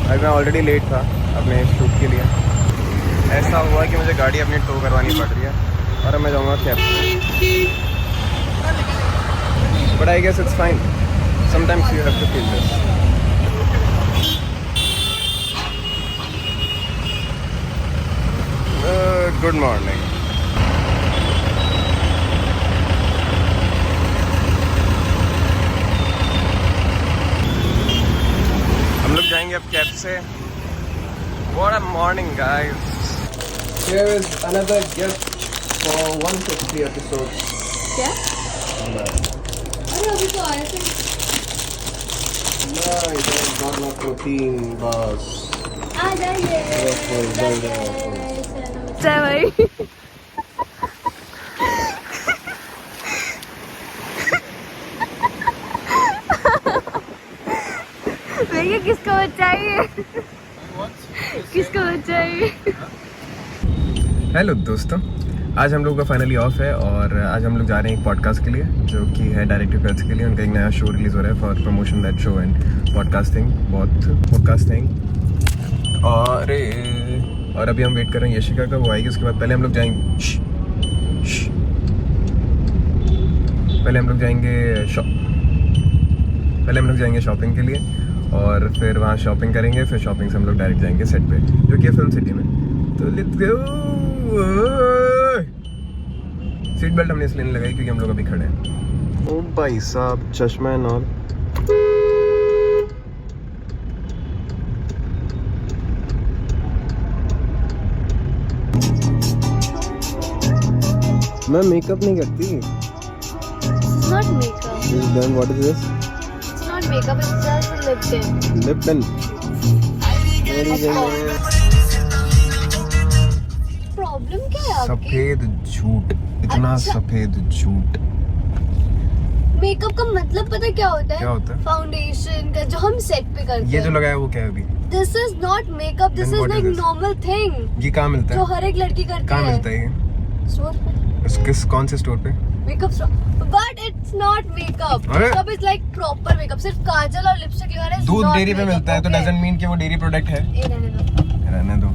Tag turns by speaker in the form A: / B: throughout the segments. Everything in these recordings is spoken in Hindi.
A: अभी मैं ऑलरेडी लेट था अपने शूट के लिए। ऐसा हुआ कि मुझे गाड़ी अपनी टो करवानी पड़ रही है और अब मैं जाऊँगा कैब से। But I guess it's fine, sometimes you have to feel this. Good morning. हम लोग जाएंगे अब कैब से। What a morning, guys! Here is another gift for 150 episodes.
B: क्या? अरे अभी तो आए थे।
A: Nice, I got my protein bars.
B: आ जाइए।
C: चाय भाई। भैया किसको चाहिए? किसको चाहिए?
A: हेलो दोस्तों, आज हम लोग का फाइनली ऑफ है और आज हम लोग जा रहे हैं एक पॉडकास्ट के लिए जो कि है डायरेक्टिव कर्ट्स के लिए। उनका एक नया शो रिलीज हो रहा है for promotion that show and podcasting और अभी हम वेट कर रहे हैं यशिका का, वो आएगी। उसके बाद पहले हम लोग जाएंगे शॉपिंग के लिए और फिर वहाँ शॉपिंग करेंगे। फिर शॉपिंग से हम लोग डायरेक्ट जाएंगे सेट पे जो कि है फिल्म सिटी में। तो लेट्स गो। सीट बेल्ट हमने इसलिए नहीं लगाई क्योंकि हम लोग अभी खड़े हैं। ओ भाई साहब, चश्मा एंड ऑल। मैं मेकअप नहीं करती।
C: Not makeup.
A: Then what is this?
C: It's not makeup. It's just lip tint.
A: Lip tint. What is it?
C: Problem क्या है आपकी?
A: सफेद झूठ, इतना
C: अच्छा।
A: सफेद झूठ।
C: मेकअप का मतलब पता है क्या होता है?
A: क्या होता है?
C: फाउंडेशन का जो हम सेट पे करते हैं।
A: ये जो लगाया वो क्या है अभी?
C: This is not makeup. This
A: Then
C: is
A: what
C: like
A: is this?
C: normal thing.
A: ये कहाँ मिलता
C: जो
A: है?
C: हर एक लड़की करती
A: कहाँ
C: है।
A: मिलता है ये?
C: स्टोर पे।
A: कौन से स्टोर पे?
C: Makeup store. But it's not makeup.
A: अरे?
C: Makeup is like proper makeup. सिर्फ काजल और लिपस्टिक लगाना है।
A: दूध डेयरी पे मिलता है तो डजंट मीन कि वो डेयरी प्रोडक्ट है।
C: ये रहने दो।
A: रहने दो।
C: ये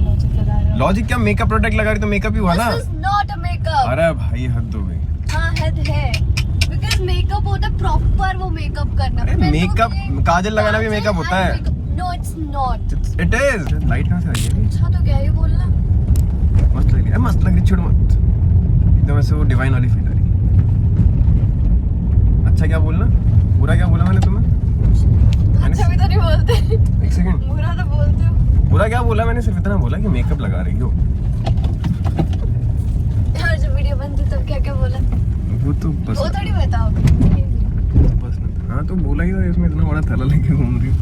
C: लॉजिक लगा रहा हूँ।
A: लॉजिक क्या, मेकअप प्रोडक्ट लगा रही तो मेकअप ही हुआ ना।
C: This is not a makeup.
A: अरे भाई हद हो गई।
C: हाँ है। Because makeup होता है proper वो makeup करना।
A: अरे
C: मैं तो
A: makeup,
C: ये-
A: काजल लगाना भी makeup होता है।
C: No, it's not.
A: It is. Light कहाँ से आ रही है?
C: अच्छा तो क्या ही बोलना?
A: मस्त लग रही है, मस्त लग रही है, छोड़ मत। एकदम ऐसे वो डिवाइन वाली फील आ रही है। अच्छा क्या बोलना, बुरा क्या बोला मैंने तुम्हें?
C: अच्छा भी तो नहीं बोलते।
A: एक सेकंड,
C: बुरा तो बोलते हो।
A: बुरा क्या बोला मैंने? सिर्फ इतना बोला कि मेकअप लगा रही हो।
C: यार जब वीडियो बनती तब क्या क्या बोला?
A: वो तो बस
C: वो थोड़ी बताओ।
A: बस हाँ तो बोला ही था, इसमें इतना बड़ा थैला लेके घूम रही हूँ।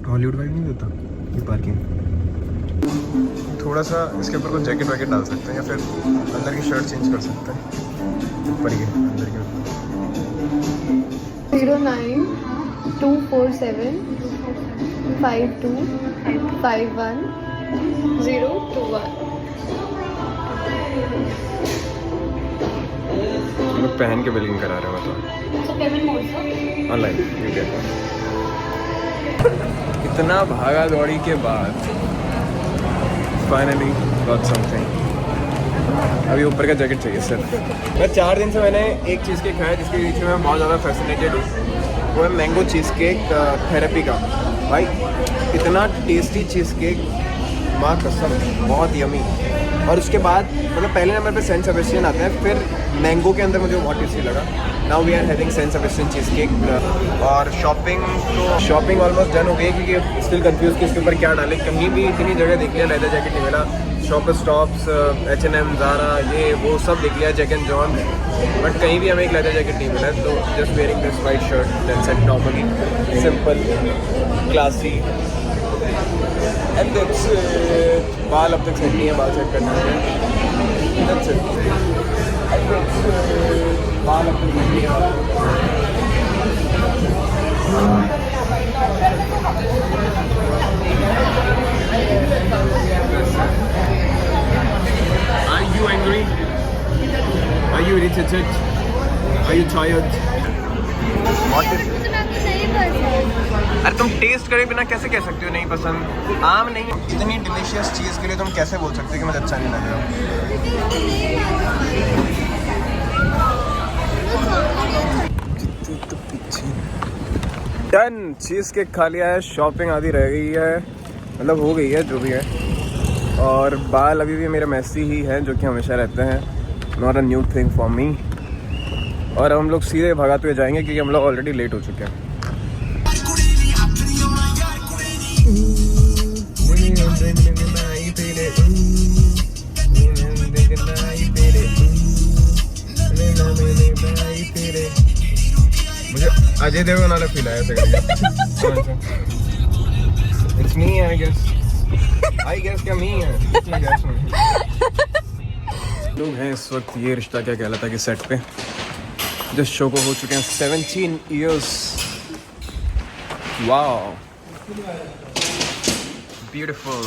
A: हॉलीवुड वाइब नहीं देता ये पार्किंग। थोड़ा सा इसके ऊपर कुछ जैकेट वैकेट डाल सकते हैं या फिर अंदर की शर्ट चेंज कर सकते हैं। ऊपर ही अंदर की
C: 09-247 5251 021।
A: पहन के बिलिंग करा रहे हैं मतलब।
C: So payment also?
A: ऑनलाइन। इतना भागा दौड़ी के बाद फाइनली गॉट समथिंग। अभी ऊपर का जैकेट चाहिए सिर्फ। मैं 4 दिन से मैंने एक चीज़ केक खाया जिसके पीछे मैं बहुत ज़्यादा फैसिनेटेड हूँ। वो है मैंगो चीज़ केक थेरेपी का। भाई इतना टेस्टी चीज़ केक, माँ कसम, बहुत यमी। और उसके बाद मतलब पहले नंबर पे सेंट सेबेस्टियन आता है, फिर मैंगो के अंदर मुझे बहुत टेस्टी लगा। Now we are having Saint Sebastian cheesecake. और शॉपिंग ऑलमोस्ट डन हो गई क्योंकि स्टिल कंफ्यूज कि इसके ऊपर क्या डालें। कहीं भी इतनी जगह देख लिया, लेदर जैकेट नहीं मिला। शॉपर स्टॉप्स, H&M, ज़ारा, ये वो सब देख लिया, जैक एंड जॉन, बट कहीं भी हमें एक लेदर जैकेट नहीं मिला। तो just wearing this white shirt that's it, normally simple classy and that's it. बाल अब तक सेट नहीं है, बाल सेट करना है, दैट्स इट। बाल अब तक सेट नहीं है। Are you angry? Are you irritated? Are you tired? What is
C: तो मैं आपको नहीं कर
A: अरे तुम टेस्ट करे बिना कैसे कह सकते हो नहीं पसंद? आम नहीं, इतनी डिलीशियस चीज़ के लिए तुम कैसे बोल सकते हो कि मुझे अच्छा नहीं लग रहा? डन, चीज़ केक खा लिया है, शॉपिंग आधी रह गई है, मतलब हो गई है जो भी है। और बाल अभी भी मेरे मैसी ही हैं जो कि हमेशा रहते हैं, not a new thing for me. और हम लोग सीधे भगाते हुए जाएंगे क्योंकि हम लोग ऑलरेडी लेट हो चुके हैं। मुझे अजय देवगन वाला फील आया था। इट्स मी आई गेस क्या मी है लोग हैं इस वक्त। ये रिश्ता क्या कहलाता है कि सेट पे जिस शो को हो चुके हैं 17 इयर्स। Wow beautiful.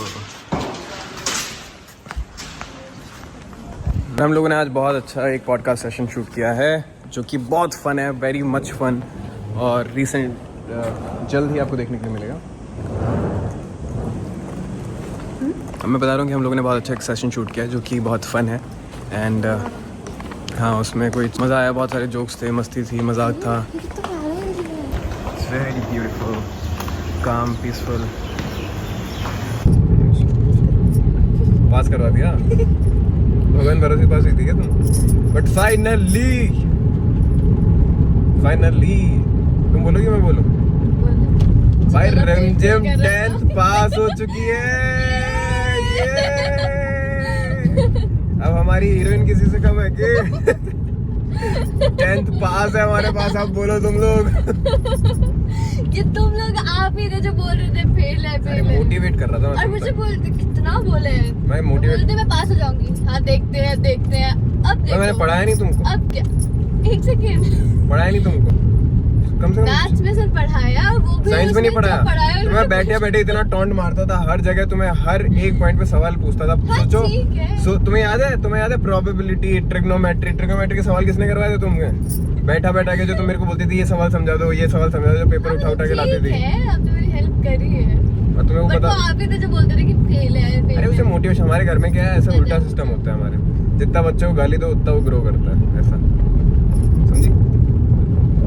A: हम लोगों ने आज बहुत अच्छा एक पॉडकास्ट सेशन शूट किया है जो कि बहुत फन है, वेरी मच फन। और रिसेंट जल्द ही आपको देखने के लिए मिलेगा। मैं बता रहा हूँ कि हम लोगों ने बहुत अच्छा एक सेशन शूट किया है जो कि बहुत फन है। एंड हाँ, उसमें कोई मज़ा आया, बहुत सारे जोक्स थे, मस्ती थी, मजाक था। इट्स वेरी ब्यूटीफुल, काम, पीसफुल। पास करवा दिया भगवान भरोसे पास हुई थी क्या तुम? बट फाइनली तुम बोलोगी मैं बोलूं? भाई रंजम 10th पास हो चुकी है। अब हमारी हीरोइन किसी से कम है कि 10th पास है हमारे पास। अब बोलो तुम लोग।
C: कि तुम लोग आप ही थे जो बोल रहे थे फेल है।
A: मोटिवेट कर रहा था
C: और मुझे बोलते कितना बोले हैं,
A: मैं मोटिवेट
C: बोलते मैं पास हो जाऊंगी। हाँ देखते हैं। अब देखो
A: मैंने पढ़ाया नहीं तुमको।
C: अब क्या, एक सेकेंड,
A: पढ़ाया नहीं तुमको कम से कम।
C: मैथ्स में सर पढ़ाया, वो भी
A: साइंस में नहीं पढ़ाया।
C: तुम्हें
A: बैठे इतना टॉन्ट मारता था हर जगह, तुम्हें हर एक पॉइंट पे सवाल पूछता था। सोचो तुम्हें याद है प्रोबेबिलिटी, ट्रिग्नोमेट्री के सवाल किसने करवाए थे तुमने? बैठा के जो तुम मेरे को बोलती थी ये सवाल समझा दो, ये सवाल समझा दो, जो पेपर उठा के लाती थी।
C: अब तो मेरी हेल्प करी है।
A: और तुम्हें वो पता,
C: आप ही थे जो बोलते थे कि फेल है।
A: अरे उसे मोटिवेशन, हमारे घर में क्या है, ऐसा उल्टा सिस्टम होता है हमारे। जितना बच्चों को गाली दो उतना वो ग्रो करता है, ऐसा समझी?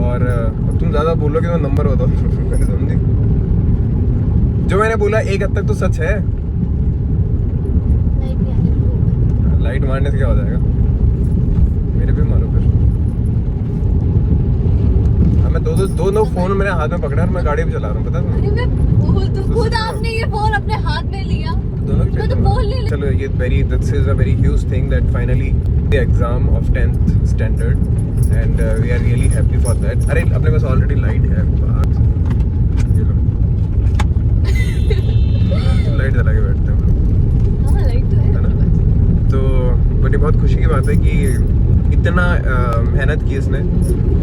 A: और अब तुम ज्यादा बोलोगे तो नंबर बताओ। समझी? जो मैंने बोला एक हद तक तो सच है। लाइट मारने से क्या हो जाएगा? मेरे भी मारो फिर। अब मैं दो फोन मेरे हाथ में पकड़ा और मैं गाड़ी भी चला रहा हूँ, पता है तुम्हें?
C: खुद आपने ये फोन अपने हाथ में लिया।
A: दोनों
C: मैं तो बोल नहीं।
A: चलो ये this is a very huge thing that finally the exam of 10th standard and we are really happy for that. अरे अपने पास ऑलरेडी लाइट है, ये लो लाइट जला के बैठते हैं।
C: हाँ लाइट तो है
A: ना? तो बड़ी बहुत खुशी की बात है कि इतना मेहनत की इसने,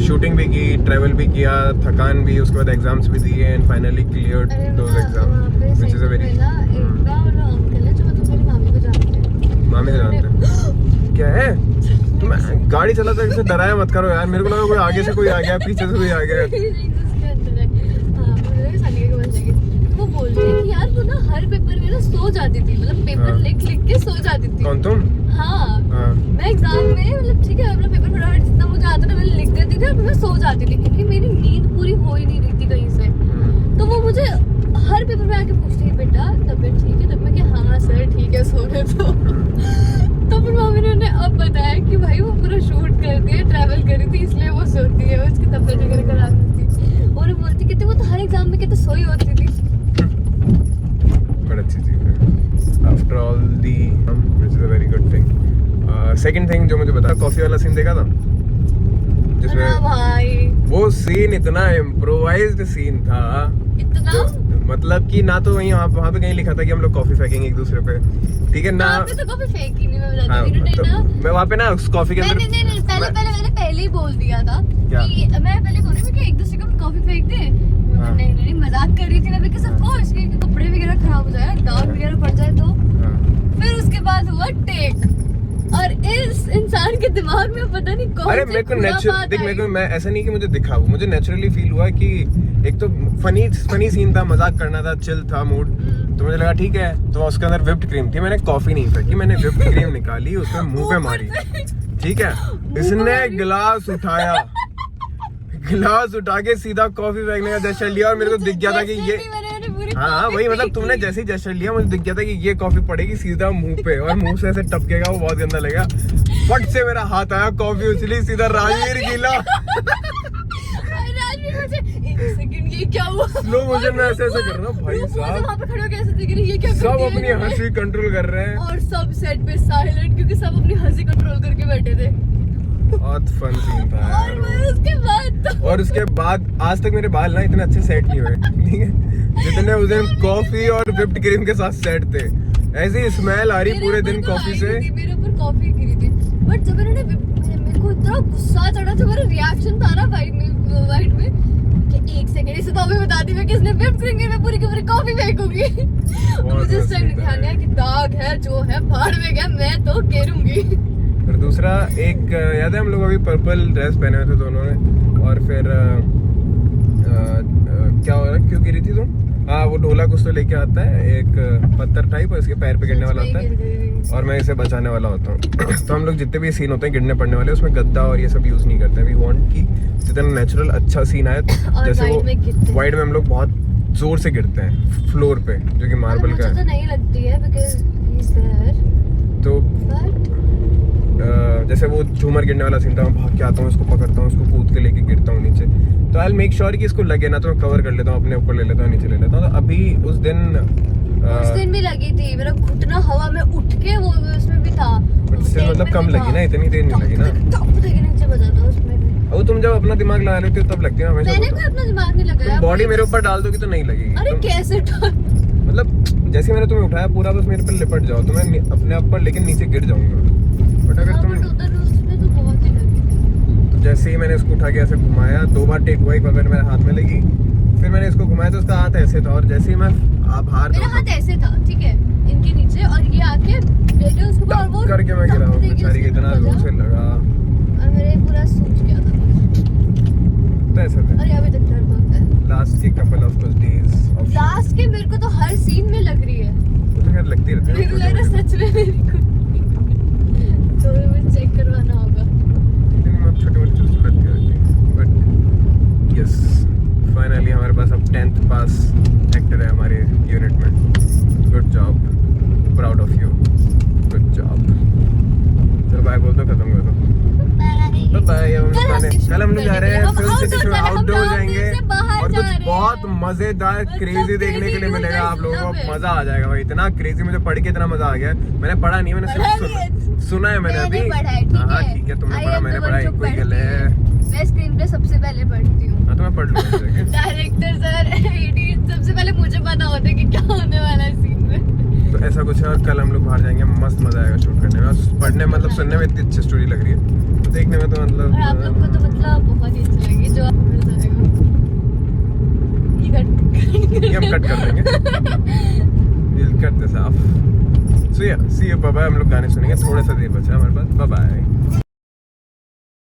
A: शूटिंग भी की, ट्रैवल भी किया, थकान भी, उसके बाद एग्जाम्स भी दिए and finally cleared those exam which is a very. मामी से जानते हैं क्या है? तुम गाड़ी चलाते ऐसे डराया मत करो यार। मेरे को लगा कोई आगे से कोई आ गया, पीछे से कोई आ गया।
C: वो बोलते हैं कि यार वो ना हर पेपर में ना सो जाती थी, मतलब पेपर लिख के सो जाती थी।
A: कौन तुम?
C: हाँ मैं एग्जाम में मतलब ठीक है अपना पेपर फटाफट जितना मुझे आता था मैं लिख देती थी और मैं सो जाती थी क्योंकि मेरी नींद पूरी हो ही नहीं रही थी कहीं से। तो वो मुझे हर पेपर में आके पूछती है बेटा तबीयत ठीक है? तब मैं क्या हाँ सर ठीक है सो रहे तो फिर मम्मी ने उन्हें अब बताया कि भाई वो पूरा शूट करती है, ट्रैवल करी थी इसलिए वो सोती है, उसकी तबीयत वगैरह खराब थी। और वो बोलती कहते वो तो हर एग्जाम में कहते सोई होती थी।
A: बड़ी अच्छी चीज़ है after all the, which is a very good thing. Second thing जो मुझे बता, कॉफी वाला सीन देखा था जिसमें
C: भाई
A: वो सीन इतना इम्प्रोवाइज्ड सीन था,
C: इतना
A: मतलब कि ना तो वहाँ पे कहीं लिखा था कि हम लोग कॉफी फेंकेंगे एक दूसरे पे, ठीक है ना?
C: तो कॉफी फेंकी नहीं, मैं बताती हूँ ना।
A: मैं वहाँ पे ना उस कॉफी के अंदर
C: नहीं पहले ही बोल दिया था
A: क्या?
C: कि मैं पहले बोल रही थी कि एक दूसरे को कॉफी फेंक दे। नहीं मजाक कर रही थी ना, बिकॉज़ ऑफ कोर्स कि कपड़े वगैरह खराब हो जाए, दाग वगैरह पड़ जाए तो। फिर उसके बाद हुआ टेक, और इस इंसान के दिमाग में पता नहीं कौन
A: अरे मेरे को नेचुरल देख, मेरे को मैं ऐसा नहीं कि मुझे दिखा, मुझे नेचुरली फील हुआ कि एक तो फनी सीन था, मजाक करना था, चिल था मूड, तो मुझे लगा ठीक है। तो उसके अंदर व्हिप्ड क्रीम थी, मैंने कॉफी नहीं फेंकी, मैंने व्हिप्ड क्रीम निकाली, उसमें मुंह पे मारी, ठीक है। इसने गिलास उठाया, गिलास उठा के सीधा कॉफी फेंकने का जश्न लिया, और मेरे को दिख गया था कि ये, हाँ वही, मतलब तुमने जैसे ही जश्न लिया मुझे दिख गया था कि ये कॉफी पड़ेगी सीधा मुंह पे, और मुंह से ऐसे टपकेगा, वो बहुत गंदा लगेगा। फट से मेरा हाथ आया, कॉफी उछली, सीधा राजवीर गीला।
C: एक सेकंड, ये क्या हुआ?
A: स्लो मोशन में ऐसे ऐसे कर रहा हूँ भाई साहब,
C: वहाँ पे खड़े होके ऐसे देख रहे हैं, ये क्या कर
A: सब
C: दिया
A: अपनी
C: इन्होंने?
A: हंसी कंट्रोल कर रहे हैं,
C: और सब सेट पे साइलेंट, क्योंकि सब अपनी हंसी कंट्रोल करके बैठे थे।
A: बहुत फन सीन था
C: और
A: यार।
C: मैं उसके बाद तो
A: और उसके बाद आज तक मेरे बाल ना इतने अच्छे सेट नहीं हुए, ठीक है, जितने उस दिन कॉफी और व्हिप्ड क्रीम के साथ सेट थे। ऐसी स्मेल आ रही
C: मेरे
A: पूरे
C: ऊपर
A: दिन
C: तो
A: कॉफी
C: आई
A: से।
C: नहीं थी, मेरे ऊपर कॉफी गिरी थी, बट जब इन्होंने मेरे को इतना गुस्सा चढ़ा था, मेरा रिएक्शन था ना वाइट में कि एक सेकंड, इसे तो अभी बता दी मैं किसने व्हिप्ड क्रीम में पूरी की पूरी कॉफी फेंकूंगी। मुझे उस टाइम ध्यान आया कि दाग है जो है भाड़ में गया, मैं तो गिरूंगी।
A: और दूसरा एक याद है, हम लोग अभी पर्पल ड्रेस पहने हुए थे दोनों ने, और फिर क्या हो रहा, क्यों गिरी थी तुम? हाँ, वो ढोला कुछ तो लेके आता है, एक पत्थर टाइप, और इसके पैर पे गिरने वाला होता है, और मैं इसे बचाने वाला होता हूँ। तो हम लोग जितने भी सीन होते हैं गिरने पड़ने वाले, उसमें गद्दा और ये सब यूज नहीं करते हैं। वी वांट कि जितना नेचुरल अच्छा सीन आए, जैसे वो वाइड में हम लोग बहुत जोर से गिरते हैं फ्लोर पे, जो कि मार्बल का
C: मुझे तो
A: है।
C: नहीं लगती है बिकॉज़ ही इज देयर,
A: तो
C: बट
A: जैसे वो झूमर गिरने वाला सीन था, मैं भाग के आता हूँ, इसको पकड़ता हूँ, इसको कूद के लेके गिरता हूँ नीचे। तो आई मेक श्योर कि इसको लगे ना, तो मैं कवर कर लेता हूँ, अपने ऊपर ले लेता हूँ, नीचे ले लेता हूँ। तो अभी उस दिन
C: भी लगी थी, मेरा घुटना हवा में उठ के वो उसमें भी था,
A: उससे मतलब कम लगी ना, इतनी देर नहीं लगी ना।
C: टप देके नीचे बजा था उसमें भी।
A: अब तुम जब अपना दिमाग लगा लेते हो तब लगती है हमेशा।
C: मैंने कोई अपना दिमाग नहीं लगाया,
A: बॉडी मेरे ऊपर डाल दोगी तो नहीं लगेगी।
C: अरे कैसे
A: मतलब जैसे मैंने तुम्हें उठाया पूरा, बस मेरे पे लिपट जाओ तो मैं अपने आप पर लेकिन नीचे गिर जाऊंगा। बट अगर तुम
C: उधर उसमें तो बहुत ही लगी।
A: तो जैसे ही मैंने इसको उठा के ऐसे घुमाया, 2 बार टेक हुआ, एक बार मेरे हाथ में लगी, फिर मैंने इसको घुमाया तो उसका हाथ ऐसे था, और जैसे ही मैं बाहर
C: मेरा हाथ ऐसे था, ठीक है, इनके नीचे, और ये आके लेटे उसके ऊपर, और वो
A: करके मैं गिरा हूँ, बेचारी को इतना जोर से लगा,
C: और मेरे पूरा सूज गया था।
A: तो ऐसा था।
C: अरे अभी तक दर्द होता है।
A: लास्ट के कपल ऑफ कुछ डेज ऑफ
C: लास्ट के मेरे को तो हर सीन में लग रही है,
A: तो खैर लगती रहती है।
C: मेरे को लग रहा है सच में मेरे को तो मुझे चेक करवाना होगा।
A: छोटे बच्चों से लगती रहती है। बट यस, फाइनली हमारे पास अब 10th पास एक्टर है हमारे यूनिट में। Good job, proud of you, good job. चलो बाय बोल दो, खत्म कर दो। बाय। कल हम लोग जा रहे हैं फिल्म सिटी में, आउटडोर जाएंगे, और कुछ बहुत मजेदार क्रेजी देखने के लिए मिलेगा आप लोगों को। मजा आ जाएगा भाई, इतना क्रेजी, मुझे पढ़ के इतना मजा आ गया। मैंने पढ़ा नहीं, मैंने सिर्फ सुना है मैंने अभी। हाँ ठीक है, तुमने पढ़ा, मैंने पढ़ा, कोई गल है।
C: मैं स्क्रीन प्ले सबसे पहले पढ़ती हूँ।
A: हाँ तो मैं पढ़ लूँगा।
C: डायरेक्टर सर, एडिट, सबसे पहले मुझे पता होता है कि क्या होने वाला है सीन में।
A: तो ऐसा कुछ है, और कल हम लोग बाहर जाएंगे, मस्त मजा आएगा शूट करने में। और पढ़ने मतलब सुनने में इतनी अच्छी स्टोरी लग रही है, तो देखने में तो मतलब।
C: और आप लोग को तो मतलब बहुत ही अच्छी लगी, जो आपको मिल जाएगा। ये
A: हम कट कर देंगे, दिल करते साफ। सो या सी यू, बाय बाय। हम लोग गाने सुनेंगे, थोड़ा सा देर बचा है हमारे पास। Bye bye.